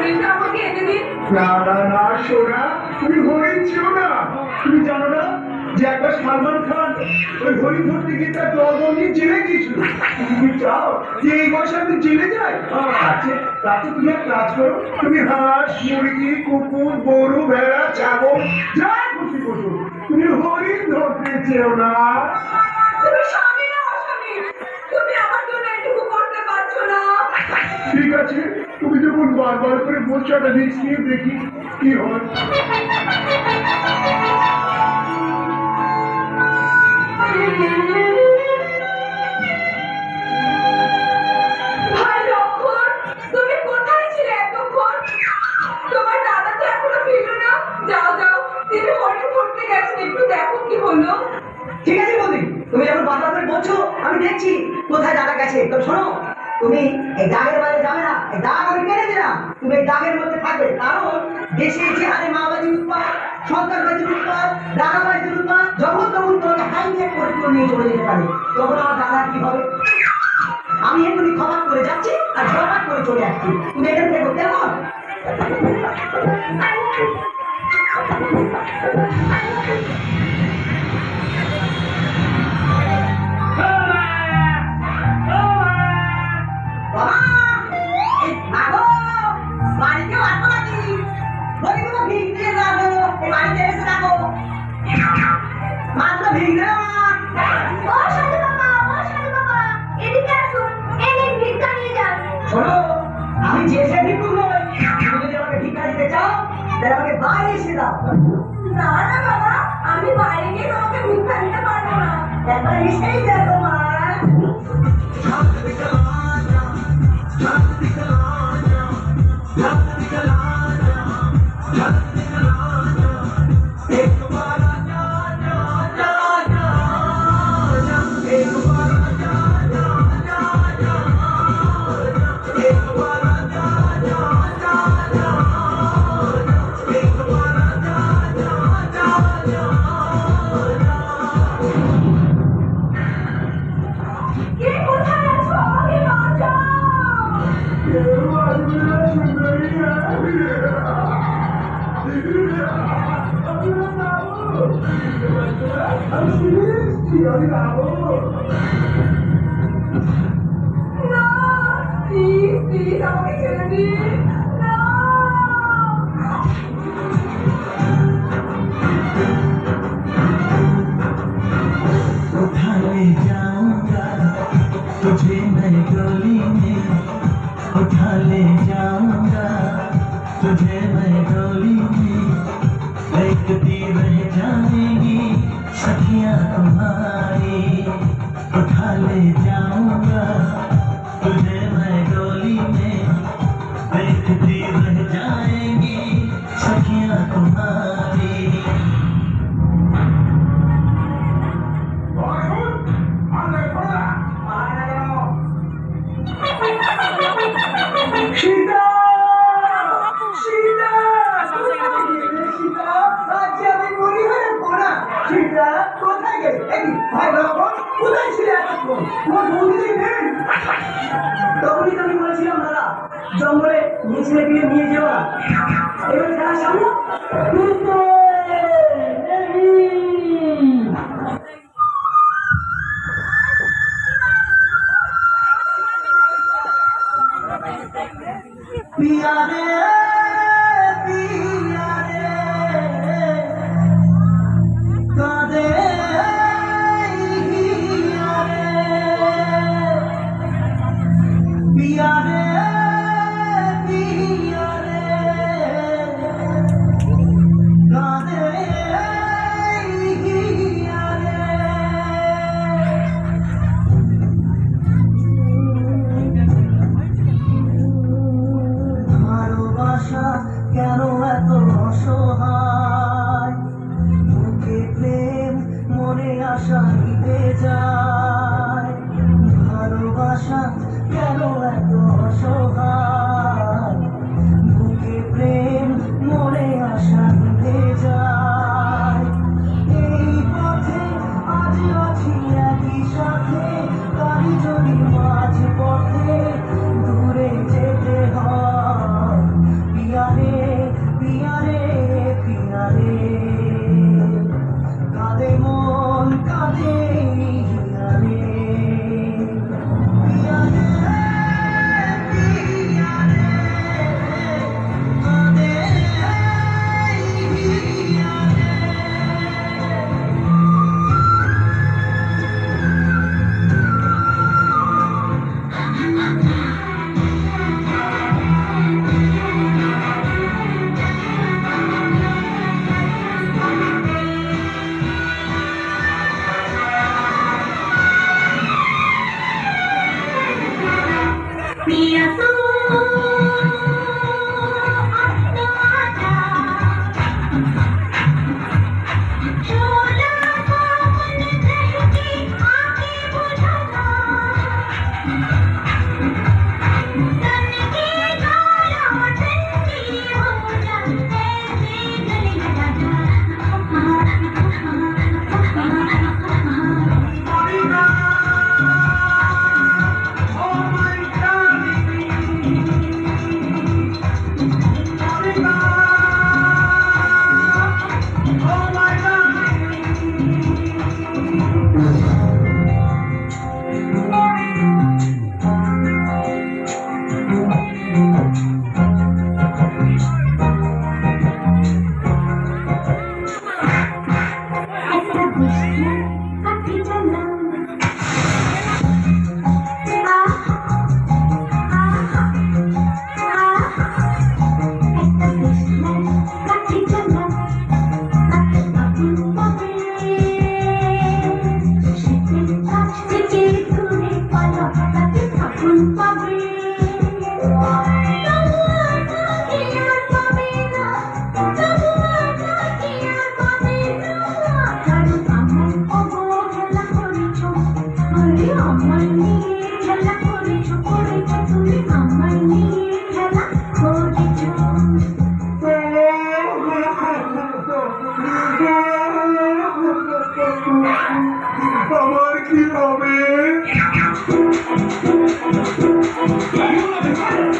হরিণটা আমাকে এনে দিন। না না না সোনা, তুমি হরিণ ছিল না। তুমি জানো না যে একবার সালমান খান ওই হরিণ ধরতে গিয়ে তার দলবল নিয়ে জেলে গিয়েছিল। তুমি চাও যে এই বয়সে আমি জেলে যাই? আচ্ছা, তাতে তুমি এক কাজ করো, তুমি হাঁস, মুরগি, কুকুর, গরু, ভেড়া, ছাগল যা খুশি করো, তুমি হরিণ ধরতে চেও না। তুমি স্বামী না অস্বামী? তুমি আমার জন্য এটুকু করতে পারছো না? ঠিক আছে, তুমি যখন বারবার করে বলছো একটা রিস্ক নিয়ে দেখি কি হয়। ভাই লক্ষণ, তুমি কোথায় ছিলে এতক্ষণ? তোমার দাদা তো এখনো ফিরলো না। যাও যাও, তিনি হরিণ ধরতে গেছেন, একটু দেখো কি হলো। ঠিক আছে বৌদি, তুমি যখন বারবার করে বলছো আমি দেখছি কোথায় দাদা গেছে। তো শোনো, তুমি এই দাগের বাইরে যাবে না, এই দাগ আমি কেটে দিলাম, তুমি এই দাগের মধ্যে থাকবে। কারণ দেশে যে হারে মাওবাদী উৎপাদ, সন্ত্রাসবাদীর উৎপাদ, ডাকাবাজির উৎপাদ, যখন তখন তোমাকে হাইজ্যাক করে তুলে নিয়ে চলে যেতে পারে। তখন আমার দাদার কি হবে? আমি এমনি খবর করে যাচ্ছি আর জবাব করে চলে আসছি। তুমি এখান থেকে কেমন? আমি যে সে ভিক্ষুক নই, তুমি যদি আমাকে ভিক্ষা দিতে চাও তাহলে আমাকে বাইরে এসে দাও। না না বাবা, আমি বাইরে গিয়ে তোমাকে ভিক্ষা দিতে পারবো না। একবার এসেই দেখো মা। কে কোথায় আছো? আমাকে বাঁচাও। না, প্লিজ প্লিজ আমাকে ছেড়ে দিন। না। उठा ले जाऊंगा तुझे मैं डोली में, उठा ले जाऊंगा तुझे मैं डोली में, देखती रह जाएंगी सखियां तुम्हारी। उठा ले जाऊंगा तुझे मैं डोली में, देखती रह जाएंगी सखियां तुम्हारी। সীতা! সীতা! সীতা! আজকে আমি মরি হয়ে পড়া। সীতা, কোথায় গেলে? এই ভাই লক্ষণ, কোথায় ছিলে এতক্ষণ? তোমার বন্ধুদের নেই? তখনই তো আমি বলেছিলাম দাদা, জঙ্গলে নিয়ে ছেলে বিয়ে নিয়ে যেও না। এবার যারা সামনে पिया रे पिया रे कादे हिया रे पिया रे पिया रे कादे हिया रे। ভালোবাসা কেন এত অসহায়, বুকে প্রেম মনে আশা নিতে যায়। ভালোবাসা কেন এত অসহায়, বুকে প্রেম মনে আশা নিতে যায়। এই পথে আজ আছি একই সাথে, তাই যদি মাঝ পথে দূরে যেতে হয়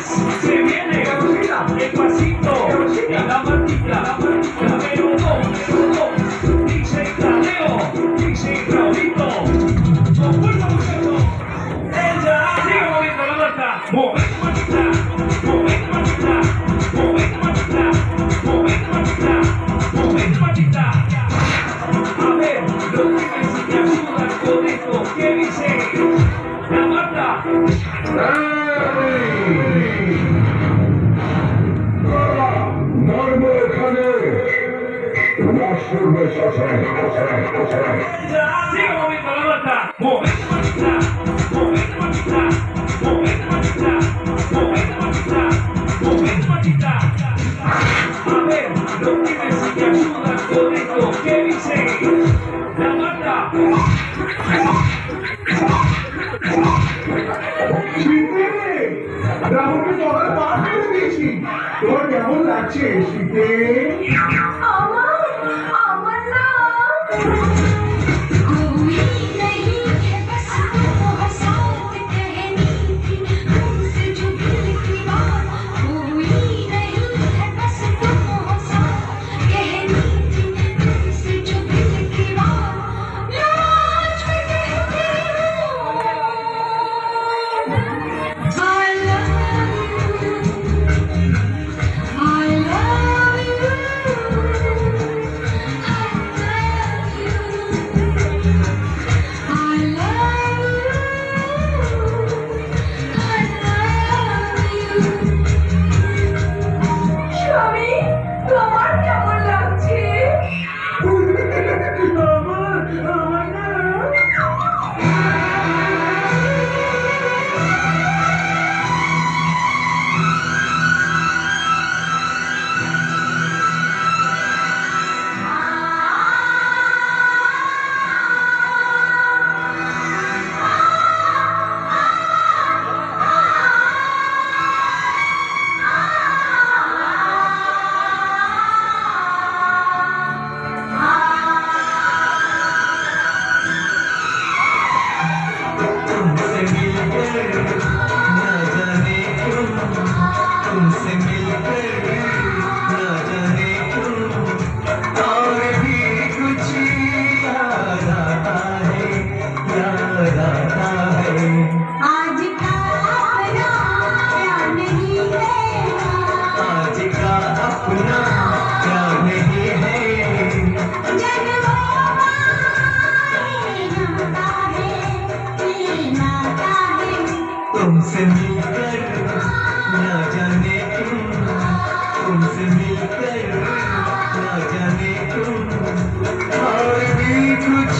Se viene el pasito en la matita, número dos, dice Tadeo, dice Claudito. ¡Fuerza, muchachos! Ella sigue moviendo la lata, moviendo matita, moviendo matita, moviendo matita, moviendo matita, moviendo matita. A ver, los pibes si te ayudan con esto, ¿qué dice? La Marta. Norm এখানে রাষ্ট্রের Sigue moviendo la lata, moviendo matita, moviendo matita, moviendo matita, moviendo matita, moviendo matita. A ver, los pibes si te ayudan con esto, ¿qué dice? La Marta. রাহুলকে তোমার পার করে দিয়েছি। তোমার কেমন লাগছে শীতে? আমার না कोई नहीं है बस वो साथ कहनी थी तुमसे जो दिल की बात कोई नहीं है बस वो साथ कहनी थी तुमसे जो दिल की बात लाज में कहती हूँ I love you I love you স্বামী তোমার কেমন লাগছে तुमसे मिलकर ना जाने क्यों तुमसे मिलकर ना जाने क्यों और भी कुछ याद आता है याद आता है आज का अपना क्या नहीं है आज का अपना क्या नहीं है तुमसे मिलकर ना जाने क्यों तुमसे मिलकर ना जाने क्यों और भी कुछ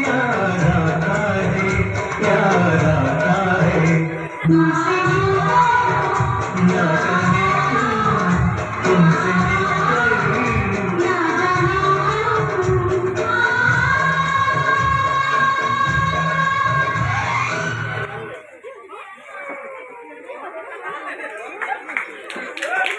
याद आता है याद आता है ना जाने